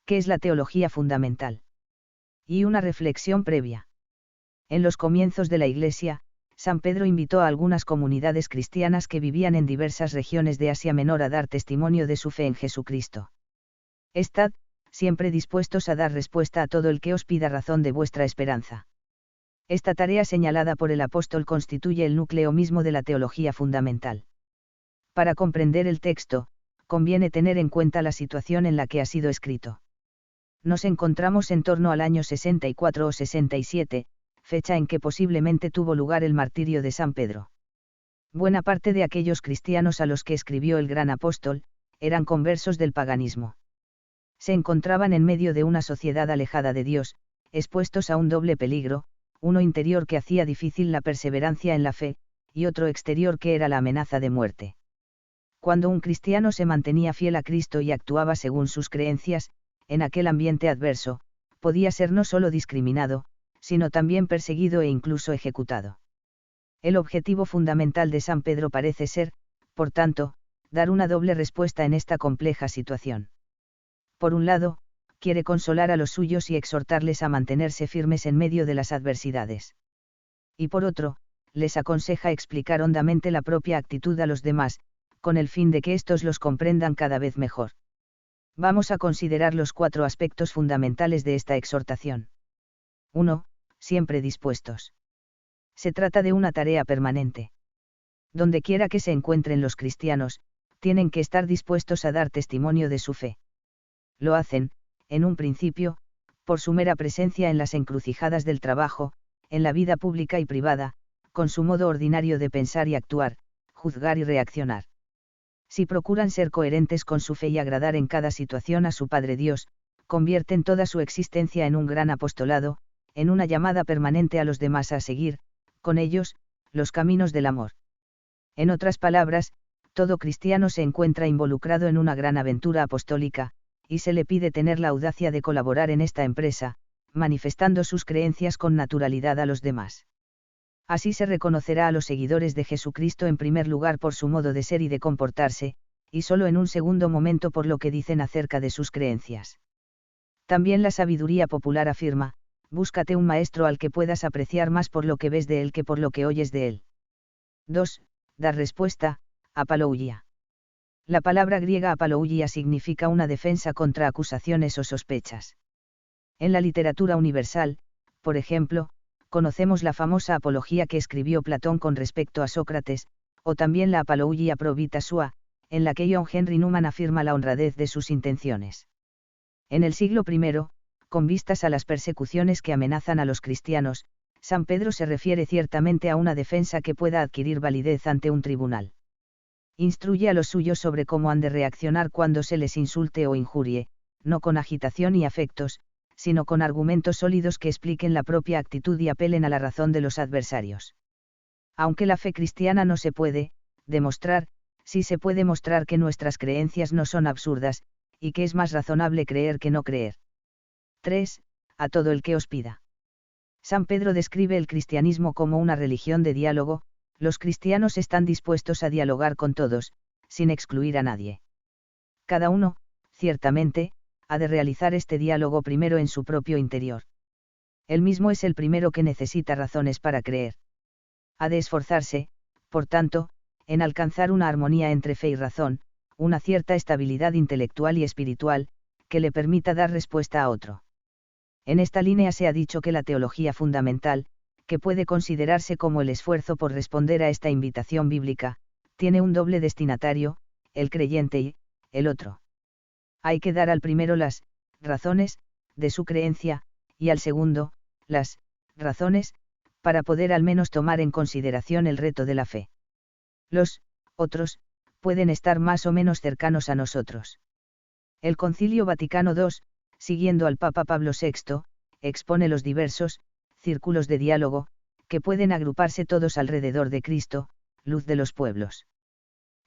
¿Qué es la teología fundamental? Y una reflexión previa. En los comienzos de la Iglesia, San Pedro invitó a algunas comunidades cristianas que vivían en diversas regiones de Asia Menor a dar testimonio de su fe en Jesucristo. Estad, siempre dispuestos a dar respuesta a todo el que os pida razón de vuestra esperanza. Esta tarea señalada por el apóstol constituye el núcleo mismo de la teología fundamental. Para comprender el texto, conviene tener en cuenta la situación en la que ha sido escrito. Nos encontramos en torno al año 64 o 67, fecha en que posiblemente tuvo lugar el martirio de San Pedro. Buena parte de aquellos cristianos a los que escribió el gran apóstol, eran conversos del paganismo. Se encontraban en medio de una sociedad alejada de Dios, expuestos a un doble peligro, uno interior que hacía difícil la perseverancia en la fe, y otro exterior que era la amenaza de muerte. Cuando un cristiano se mantenía fiel a Cristo y actuaba según sus creencias, en aquel ambiente adverso, podía ser no solo discriminado, sino también perseguido e incluso ejecutado. El objetivo fundamental de San Pedro parece ser, por tanto, dar una doble respuesta en esta compleja situación. Por un lado, quiere consolar a los suyos y exhortarles a mantenerse firmes en medio de las adversidades. Y por otro, les aconseja explicar hondamente la propia actitud a los demás, con el fin de que éstos los comprendan cada vez mejor. Vamos a considerar los 4 aspectos fundamentales de esta exhortación. 1. Siempre dispuestos. Se trata de una tarea permanente. Donde quiera que se encuentren los cristianos, tienen que estar dispuestos a dar testimonio de su fe. Lo hacen, en un principio, por su mera presencia en las encrucijadas del trabajo, en la vida pública y privada, con su modo ordinario de pensar y actuar, juzgar y reaccionar. Si procuran ser coherentes con su fe y agradar en cada situación a su Padre Dios, convierten toda su existencia en un gran apostolado, en una llamada permanente a los demás a seguir, con ellos, los caminos del amor. En otras palabras, todo cristiano se encuentra involucrado en una gran aventura apostólica, y se le pide tener la audacia de colaborar en esta empresa, manifestando sus creencias con naturalidad a los demás. Así se reconocerá a los seguidores de Jesucristo en primer lugar por su modo de ser y de comportarse, y solo en un segundo momento por lo que dicen acerca de sus creencias. También la sabiduría popular afirma: búscate un maestro al que puedas apreciar más por lo que ves de él que por lo que oyes de él. 2. Dar respuesta, apalougia. La palabra griega apalougia significa una defensa contra acusaciones o sospechas. En la literatura universal, por ejemplo, conocemos la famosa apología que escribió Platón con respecto a Sócrates, o también la apalougia pro vita sua, en la que John Henry Newman afirma la honradez de sus intenciones. En el siglo I, con vistas a las persecuciones que amenazan a los cristianos, San Pedro se refiere ciertamente a una defensa que pueda adquirir validez ante un tribunal. Instruye a los suyos sobre cómo han de reaccionar cuando se les insulte o injurie, no con agitación y afectos, sino con argumentos sólidos que expliquen la propia actitud y apelen a la razón de los adversarios. Aunque la fe cristiana no se puede demostrar, sí se puede mostrar que nuestras creencias no son absurdas, y que es más razonable creer que no creer. 3. A todo el que os pida. San Pedro describe el cristianismo como una religión de diálogo. Los cristianos están dispuestos a dialogar con todos, sin excluir a nadie. Cada uno, ciertamente, ha de realizar este diálogo primero en su propio interior. Él mismo es el primero que necesita razones para creer. Ha de esforzarse, por tanto, en alcanzar una armonía entre fe y razón, una cierta estabilidad intelectual y espiritual, que le permita dar respuesta a otro. En esta línea se ha dicho que la teología fundamental, que puede considerarse como el esfuerzo por responder a esta invitación bíblica, tiene un doble destinatario, el creyente y el otro. Hay que dar al primero las razones de su creencia, y al segundo, las razones, para poder al menos tomar en consideración el reto de la fe. Los otros pueden estar más o menos cercanos a nosotros. El Concilio Vaticano II, siguiendo al Papa Pablo VI, expone los diversos círculos de diálogo, que pueden agruparse todos alrededor de Cristo, luz de los pueblos.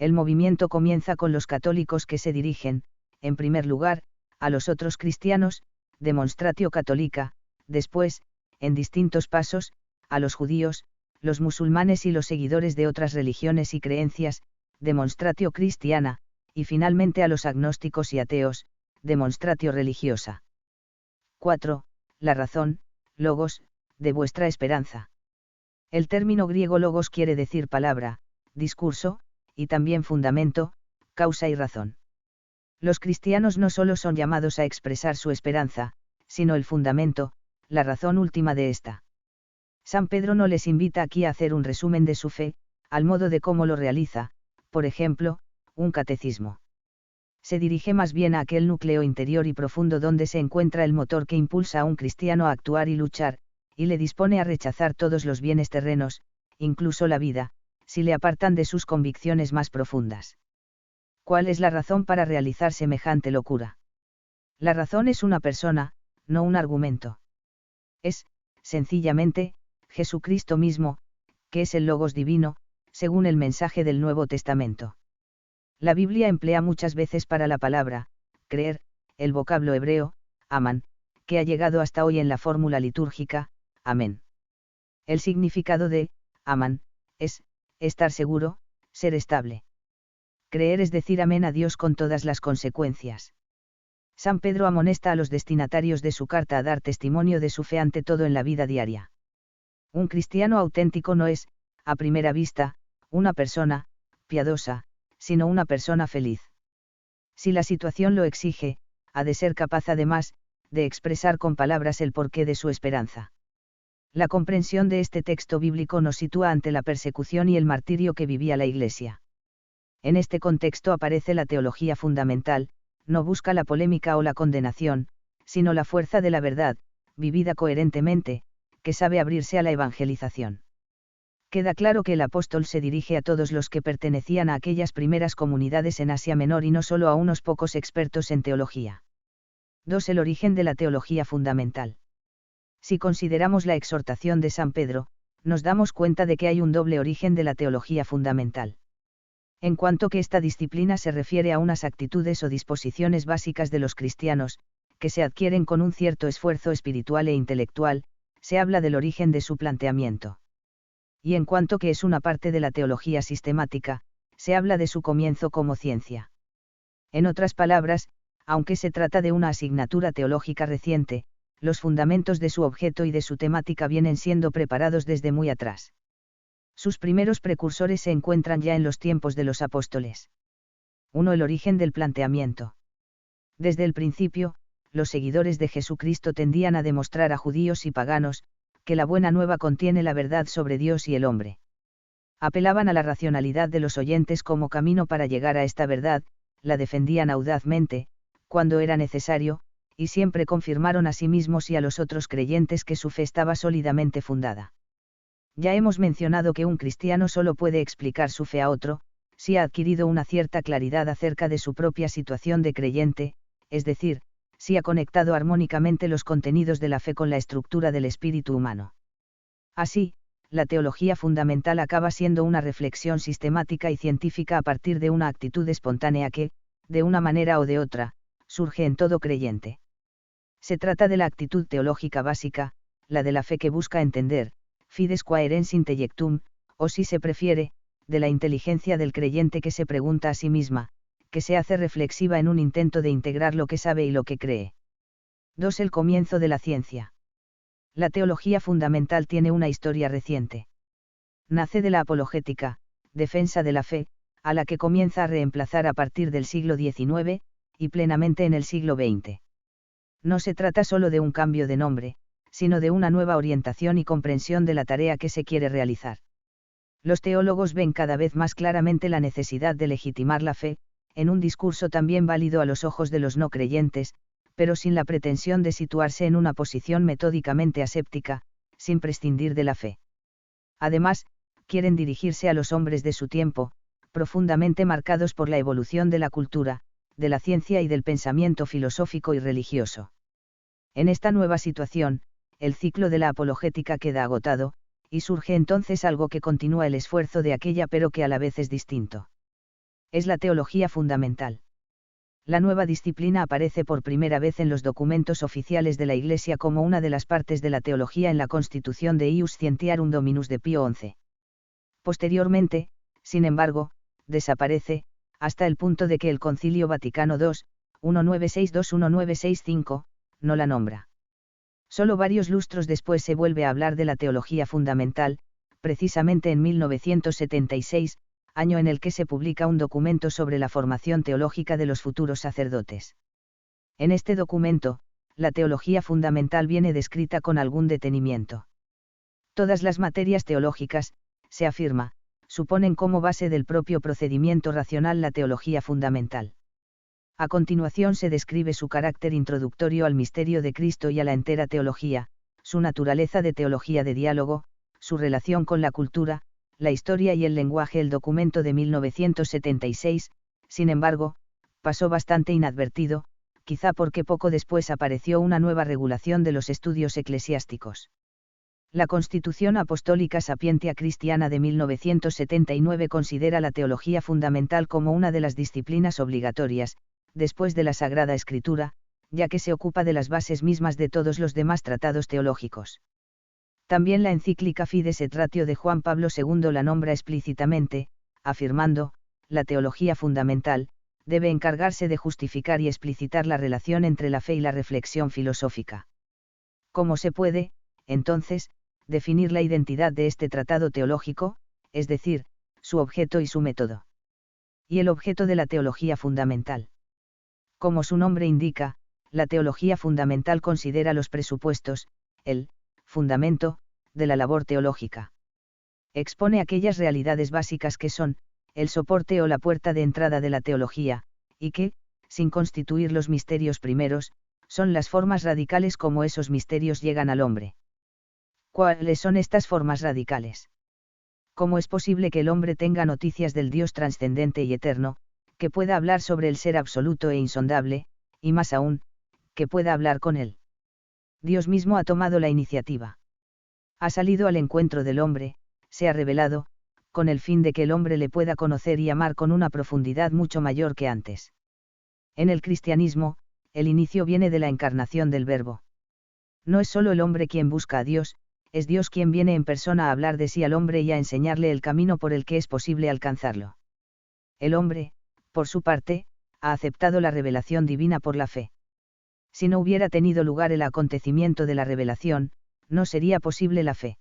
El movimiento comienza con los católicos que se dirigen, en primer lugar, a los otros cristianos, demonstratio católica, después, en distintos pasos, a los judíos, los musulmanes y los seguidores de otras religiones y creencias, demonstratio cristiana, y finalmente a los agnósticos y ateos, demonstratio religiosa. 4. La razón, logos, de vuestra esperanza. El término griego logos quiere decir palabra, discurso, y también fundamento, causa y razón. Los cristianos no solo son llamados a expresar su esperanza, sino el fundamento, la razón última de esta. San Pedro no les invita aquí a hacer un resumen de su fe, al modo de cómo lo realiza, por ejemplo, un catecismo. Se dirige más bien a aquel núcleo interior y profundo donde se encuentra el motor que impulsa a un cristiano a actuar y luchar, y le dispone a rechazar todos los bienes terrenos, incluso la vida, si le apartan de sus convicciones más profundas. ¿Cuál es la razón para realizar semejante locura? La razón es una persona, no un argumento. Es, sencillamente, Jesucristo mismo, que es el Logos divino, según el mensaje del Nuevo Testamento. La Biblia emplea muchas veces para la palabra, creer, el vocablo hebreo, aman, que ha llegado hasta hoy en la fórmula litúrgica, amén. El significado de, aman, es, estar seguro, ser estable. Creer es decir amén a Dios con todas las consecuencias. San Pedro amonesta a los destinatarios de su carta a dar testimonio de su fe ante todo en la vida diaria. Un cristiano auténtico no es, a primera vista, una persona, piadosa, sino una persona feliz. Si la situación lo exige, ha de ser capaz además, de expresar con palabras el porqué de su esperanza. La comprensión de este texto bíblico nos sitúa ante la persecución y el martirio que vivía la Iglesia. En este contexto aparece la teología fundamental, no busca la polémica o la condenación, sino la fuerza de la verdad, vivida coherentemente, que sabe abrirse a la evangelización. Queda claro que el apóstol se dirige a todos los que pertenecían a aquellas primeras comunidades en Asia Menor y no solo a unos pocos expertos en teología. 2. El origen de la teología fundamental. Si consideramos la exhortación de San Pedro, nos damos cuenta de que hay un doble origen de la teología fundamental. En cuanto que esta disciplina se refiere a unas actitudes o disposiciones básicas de los cristianos, que se adquieren con un cierto esfuerzo espiritual e intelectual, se habla del origen de su planteamiento. Y en cuanto que es una parte de la teología sistemática, se habla de su comienzo como ciencia. En otras palabras, aunque se trata de una asignatura teológica reciente, los fundamentos de su objeto y de su temática vienen siendo preparados desde muy atrás. Sus primeros precursores se encuentran ya en los tiempos de los apóstoles. 1. El origen del planteamiento. Desde el principio, los seguidores de Jesucristo tendían a demostrar a judíos y paganos, que la buena nueva contiene la verdad sobre Dios y el hombre. Apelaban a la racionalidad de los oyentes como camino para llegar a esta verdad, la defendían audazmente, cuando era necesario, y siempre confirmaron a sí mismos y a los otros creyentes que su fe estaba sólidamente fundada. Ya hemos mencionado que un cristiano solo puede explicar su fe a otro, si ha adquirido una cierta claridad acerca de su propia situación de creyente, es decir, si ha conectado armónicamente los contenidos de la fe con la estructura del espíritu humano. Así, la teología fundamental acaba siendo una reflexión sistemática y científica a partir de una actitud espontánea que, de una manera o de otra, surge en todo creyente. Se trata de la actitud teológica básica, la de la fe que busca entender, fides quaerens intellectum, o si se prefiere, de la inteligencia del creyente que se pregunta a sí misma, que se hace reflexiva en un intento de integrar lo que sabe y lo que cree. 2. El comienzo de la ciencia. La teología fundamental tiene una historia reciente. Nace de la apologética, defensa de la fe, a la que comienza a reemplazar a partir del siglo XIX, y plenamente en el siglo XX. No se trata solo de un cambio de nombre, sino de una nueva orientación y comprensión de la tarea que se quiere realizar. Los teólogos ven cada vez más claramente la necesidad de legitimar la fe, en un discurso también válido a los ojos de los no creyentes, pero sin la pretensión de situarse en una posición metódicamente aséptica, sin prescindir de la fe. Además, quieren dirigirse a los hombres de su tiempo, profundamente marcados por la evolución de la cultura, de la ciencia y del pensamiento filosófico y religioso. En esta nueva situación, el ciclo de la apologética queda agotado, y surge entonces algo que continúa el esfuerzo de aquella pero que a la vez es distinto. Es la teología fundamental. La nueva disciplina aparece por primera vez en los documentos oficiales de la Iglesia como una de las partes de la teología en la Constitución de Ius Scientiarum Dominus de Pío XI. Posteriormente, sin embargo, desaparece, hasta el punto de que el Concilio Vaticano II, 1962-1965, no la nombra. Solo varios lustros después se vuelve a hablar de la teología fundamental, precisamente en 1976, año en el que se publica un documento sobre la formación teológica de los futuros sacerdotes. En este documento, la teología fundamental viene descrita con algún detenimiento. Todas las materias teológicas, se afirma, suponen como base del propio procedimiento racional la teología fundamental. A continuación se describe su carácter introductorio al misterio de Cristo y a la entera teología, su naturaleza de teología de diálogo, su relación con la cultura, la historia y el lenguaje. El documento de 1976, sin embargo, pasó bastante inadvertido, quizá porque poco después apareció una nueva regulación de los estudios eclesiásticos. La Constitución Apostólica Sapientia Cristiana de 1979 considera la teología fundamental como una de las disciplinas obligatorias, después de la Sagrada Escritura, ya que se ocupa de las bases mismas de todos los demás tratados teológicos. También la encíclica Fides et Ratio de Juan Pablo II la nombra explícitamente, afirmando, la teología fundamental, debe encargarse de justificar y explicitar la relación entre la fe y la reflexión filosófica. ¿Cómo se puede, entonces, definir la identidad de este tratado teológico, es decir, su objeto y su método? Y el objeto de la teología fundamental. Como su nombre indica, la teología fundamental considera los presupuestos, el fundamento, de la labor teológica. Expone aquellas realidades básicas que son, el soporte o la puerta de entrada de la teología, y que, sin constituir los misterios primeros, son las formas radicales como esos misterios llegan al hombre. ¿Cuáles son estas formas radicales? ¿Cómo es posible que el hombre tenga noticias del Dios trascendente y eterno, que pueda hablar sobre el ser absoluto e insondable, y más aún, que pueda hablar con él? Dios mismo ha tomado la iniciativa. Ha salido al encuentro del hombre, se ha revelado, con el fin de que el hombre le pueda conocer y amar con una profundidad mucho mayor que antes. En el cristianismo, el inicio viene de la encarnación del Verbo. No es solo el hombre quien busca a Dios, es Dios quien viene en persona a hablar de sí al hombre y a enseñarle el camino por el que es posible alcanzarlo. El hombre, por su parte, ha aceptado la revelación divina por la fe. Si no hubiera tenido lugar el acontecimiento de la revelación, no sería posible la fe.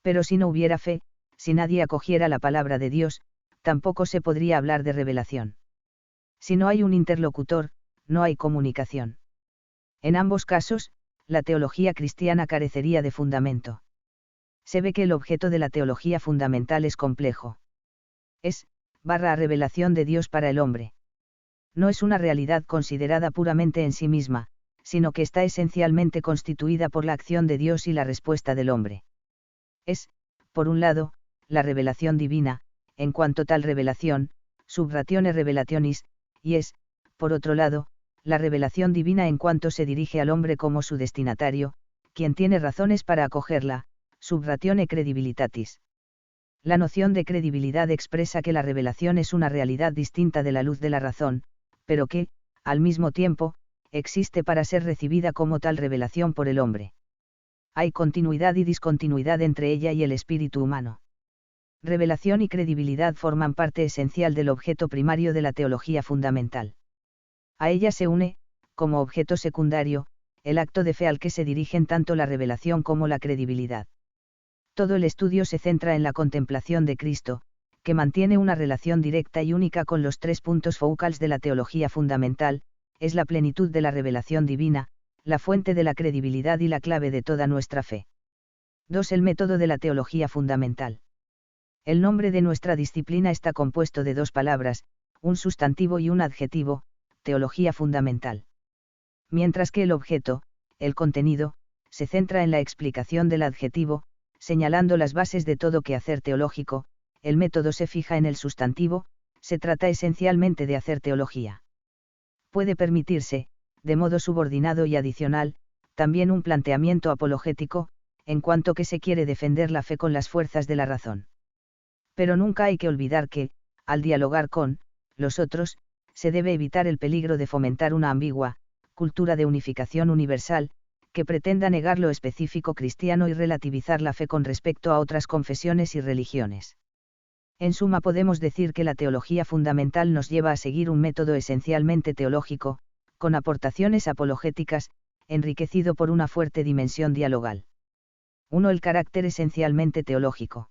Pero si no hubiera fe, si nadie acogiera la palabra de Dios, tampoco se podría hablar de revelación. Si no hay un interlocutor, no hay comunicación. En ambos casos, la teología cristiana carecería de fundamento. Se ve que el objeto de la teología fundamental es complejo. Es, revelación de Dios para el hombre. No es una realidad considerada puramente en sí misma, sino que está esencialmente constituida por la acción de Dios y la respuesta del hombre. Es, por un lado, la revelación divina, en cuanto tal revelación, sub ratione revelationis, y es, por otro lado, la revelación divina en cuanto se dirige al hombre como su destinatario, quien tiene razones para acogerla, sub ratione credibilitatis. La noción de credibilidad expresa que la revelación es una realidad distinta de la luz de la razón, pero que, al mismo tiempo, existe para ser recibida como tal revelación por el hombre. Hay continuidad y discontinuidad entre ella y el espíritu humano. Revelación y credibilidad forman parte esencial del objeto primario de la teología fundamental. A ella se une, como objeto secundario, el acto de fe al que se dirigen tanto la revelación como la credibilidad. Todo el estudio se centra en la contemplación de Cristo, que mantiene una relación directa y única con los tres puntos focales de la teología fundamental, es la plenitud de la revelación divina, la fuente de la credibilidad y la clave de toda nuestra fe. 2. El método de la teología fundamental. El nombre de nuestra disciplina está compuesto de dos palabras, un sustantivo y un adjetivo, teología fundamental. Mientras que el objeto, el contenido, se centra en la explicación del adjetivo, señalando las bases de todo quehacer teológico, el método se fija en el sustantivo, se trata esencialmente de hacer teología. Puede permitirse, de modo subordinado y adicional, también un planteamiento apologético, en cuanto que se quiere defender la fe con las fuerzas de la razón. Pero nunca hay que olvidar que, al dialogar con los otros, se debe evitar el peligro de fomentar una ambigua cultura de unificación universal, que pretenda negar lo específico cristiano y relativizar la fe con respecto a otras confesiones y religiones. En suma, podemos decir que la teología fundamental nos lleva a seguir un método esencialmente teológico, con aportaciones apologéticas, enriquecido por una fuerte dimensión dialogal. 1. El carácter esencialmente teológico.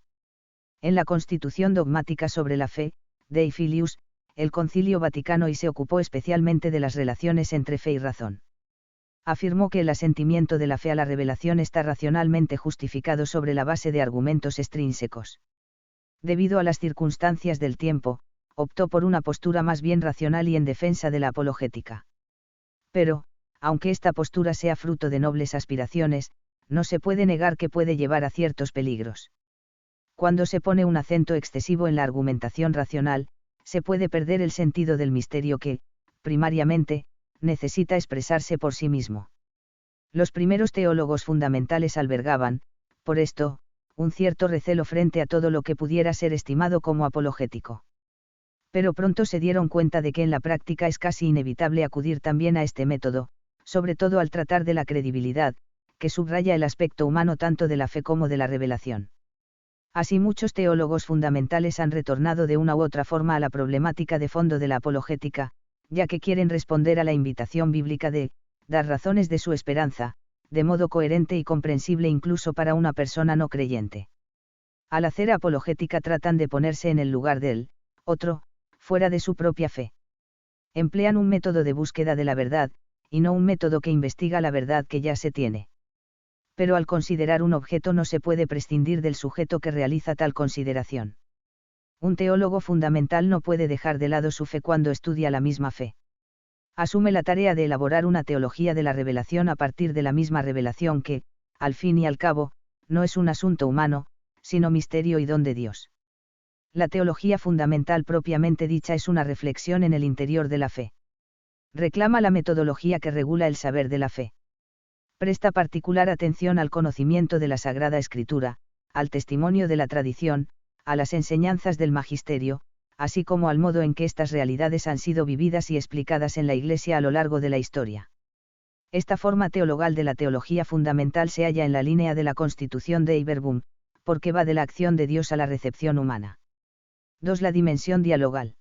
En la Constitución dogmática sobre la fe, Dei Filius, el Concilio Vaticano I se ocupó especialmente de las relaciones entre fe y razón. Afirmó que el asentimiento de la fe a la revelación está racionalmente justificado sobre la base de argumentos extrínsecos. Debido a las circunstancias del tiempo, optó por una postura más bien racional y en defensa de la apologética. Pero, aunque esta postura sea fruto de nobles aspiraciones, no se puede negar que puede llevar a ciertos peligros. Cuando se pone un acento excesivo en la argumentación racional, se puede perder el sentido del misterio que, primariamente, necesita expresarse por sí mismo. Los primeros teólogos fundamentales albergaban, por esto, un cierto recelo frente a todo lo que pudiera ser estimado como apologético. Pero pronto se dieron cuenta de que en la práctica es casi inevitable acudir también a este método, sobre todo al tratar de la credibilidad, que subraya el aspecto humano tanto de la fe como de la revelación. Así muchos teólogos fundamentales han retornado de una u otra forma a la problemática de fondo de la apologética, ya que quieren responder a la invitación bíblica de dar razones de su esperanza, de modo coherente y comprensible incluso para una persona no creyente. Al hacer apologética tratan de ponerse en el lugar del otro, fuera de su propia fe. Emplean un método de búsqueda de la verdad, y no un método que investiga la verdad que ya se tiene. Pero al considerar un objeto no se puede prescindir del sujeto que realiza tal consideración. Un teólogo fundamental no puede dejar de lado su fe cuando estudia la misma fe. Asume la tarea de elaborar una teología de la revelación a partir de la misma revelación que, al fin y al cabo, no es un asunto humano, sino misterio y don de Dios. La teología fundamental propiamente dicha es una reflexión en el interior de la fe. Reclama la metodología que regula el saber de la fe. Presta particular atención al conocimiento de la Sagrada Escritura, al testimonio de la tradición, a las enseñanzas del magisterio, así como al modo en que estas realidades han sido vividas y explicadas en la Iglesia a lo largo de la historia. Esta forma teologal de la teología fundamental se halla en la línea de la constitución Dei Verbum, porque va de la acción de Dios a la recepción humana. 2. La dimensión dialogal.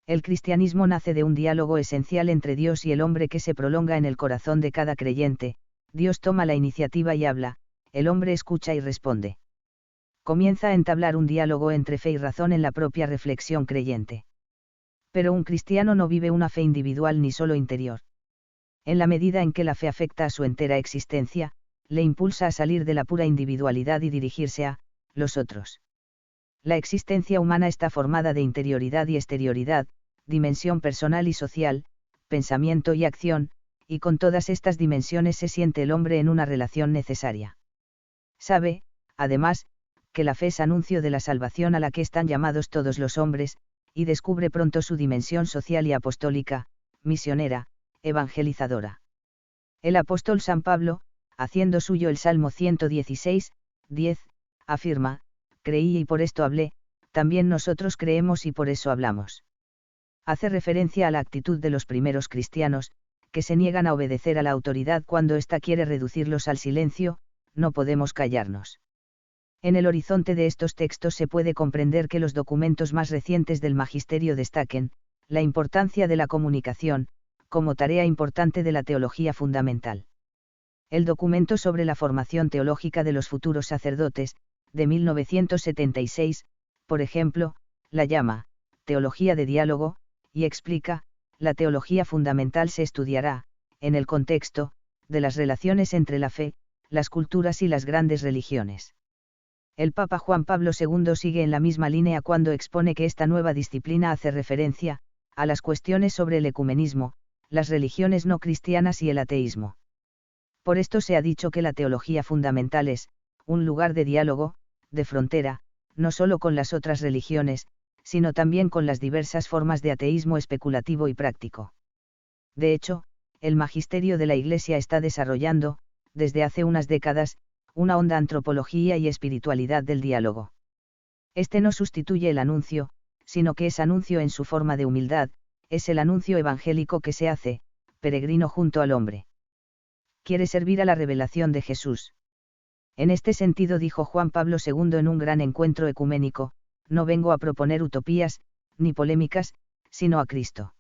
El cristianismo nace de un diálogo esencial entre Dios y el hombre que se prolonga en el corazón de cada creyente. Dios toma la iniciativa y habla, el hombre escucha y responde. Comienza a entablar un diálogo entre fe y razón en la propia reflexión creyente. Pero un cristiano no vive una fe individual ni solo interior. En la medida en que la fe afecta a su entera existencia, le impulsa a salir de la pura individualidad y dirigirse a los otros. La existencia humana está formada de interioridad y exterioridad, dimensión personal y social, pensamiento y acción, y con todas estas dimensiones se siente el hombre en una relación necesaria. Sabe, además, que la fe es anuncio de la salvación a la que están llamados todos los hombres, y descubre pronto su dimensión social y apostólica, misionera, evangelizadora. El apóstol San Pablo, haciendo suyo el Salmo 116, 10, afirma, creí y por esto hablé, también nosotros creemos y por eso hablamos. Hace referencia a la actitud de los primeros cristianos, que se niegan a obedecer a la autoridad cuando ésta quiere reducirlos al silencio, no podemos callarnos. En el horizonte de estos textos se puede comprender que los documentos más recientes del magisterio destaquen la importancia de la comunicación, como tarea importante de la teología fundamental. El documento sobre la formación teológica de los futuros sacerdotes, de 1976, por ejemplo, la llama Teología de Diálogo, y explica, la teología fundamental se estudiará, en el contexto, de las relaciones entre la fe, las culturas y las grandes religiones. El Papa Juan Pablo II sigue en la misma línea cuando expone que esta nueva disciplina hace referencia a las cuestiones sobre el ecumenismo, las religiones no cristianas y el ateísmo. Por esto se ha dicho que la teología fundamental es un lugar de diálogo, de frontera, no solo con las otras religiones, sino también con las diversas formas de ateísmo especulativo y práctico. De hecho, el magisterio de la Iglesia está desarrollando, desde hace unas décadas, una honda antropología y espiritualidad del diálogo. Este no sustituye el anuncio, sino que es anuncio en su forma de humildad, es el anuncio evangélico que se hace, peregrino junto al hombre. Quiere servir a la revelación de Jesús. En este sentido dijo Juan Pablo II en un gran encuentro ecuménico, no vengo a proponer utopías, ni polémicas, sino a Cristo.